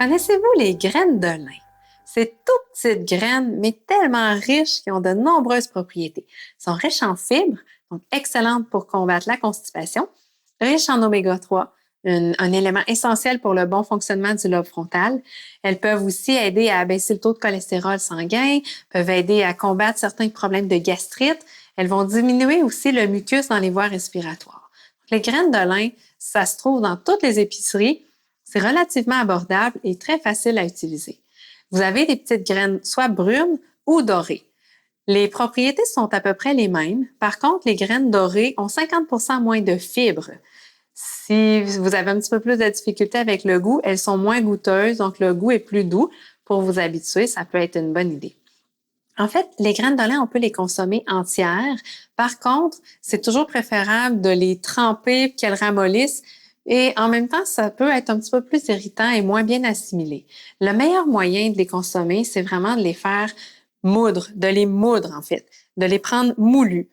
Connaissez-vous les graines de lin? C'est toutes petites graines, mais tellement riches qui ont de nombreuses propriétés. Elles sont riches en fibres, donc excellentes pour combattre la constipation, riches en oméga 3, un élément essentiel pour le bon fonctionnement du lobe frontal. Elles peuvent aussi aider à abaisser le taux de cholestérol sanguin, peuvent aider à combattre certains problèmes de gastrite. Elles vont diminuer aussi le mucus dans les voies respiratoires. Les graines de lin, ça se trouve dans toutes les épiceries. C'est relativement abordable et très facile à utiliser. Vous avez des petites graines soit brunes ou dorées. Les propriétés sont à peu près les mêmes. Par contre, les graines dorées ont 50% moins de fibres. Si vous avez un petit peu plus de difficulté avec le goût, elles sont moins goûteuses, donc le goût est plus doux. Pour vous habituer, ça peut être une bonne idée. En fait, les graines de lin, on peut les consommer entières. Par contre, c'est toujours préférable de les tremper et qu'elles ramollissent. Et en même temps, ça peut être un petit peu plus irritant et moins bien assimilé. Le meilleur moyen de les consommer, c'est vraiment de les faire moudre, de les moudre en fait, de les prendre moulus.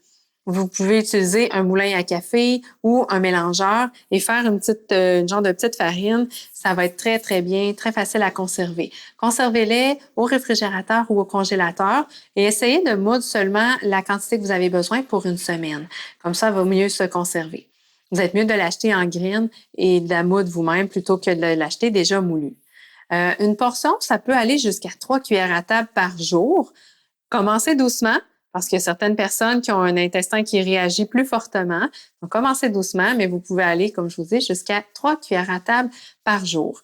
Vous pouvez utiliser un moulin à café ou un mélangeur et faire une genre de petite farine. Ça va être très, très bien, très facile à conserver. Conservez-les au réfrigérateur ou au congélateur et essayez de moudre seulement la quantité que vous avez besoin pour une semaine. Comme ça va mieux se conserver. Vous êtes mieux de l'acheter en graines et de la moudre vous-même plutôt que de l'acheter déjà moulu. Une portion, ça peut aller jusqu'à 3 cuillères à table par jour. Commencez doucement parce qu'il y a certaines personnes qui ont un intestin qui réagit plus fortement. Donc, commencez doucement, mais vous pouvez aller, comme je vous dis, jusqu'à 3 cuillères à table par jour.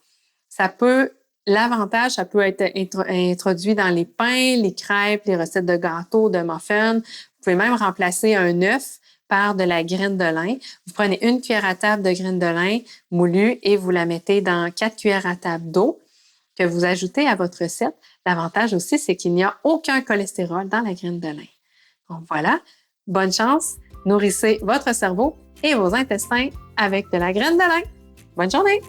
L'avantage, ça peut être introduit dans les pains, les crêpes, les recettes de gâteaux, de muffins. Vous pouvez même remplacer un œuf par de la graine de lin. Vous prenez 1 cuillère à table de graine de lin moulue et vous la mettez dans 4 cuillères à table d'eau que vous ajoutez à votre recette. L'avantage aussi, c'est qu'il n'y a aucun cholestérol dans la graine de lin. Donc voilà, bonne chance, nourrissez votre cerveau et vos intestins avec de la graine de lin. Bonne journée!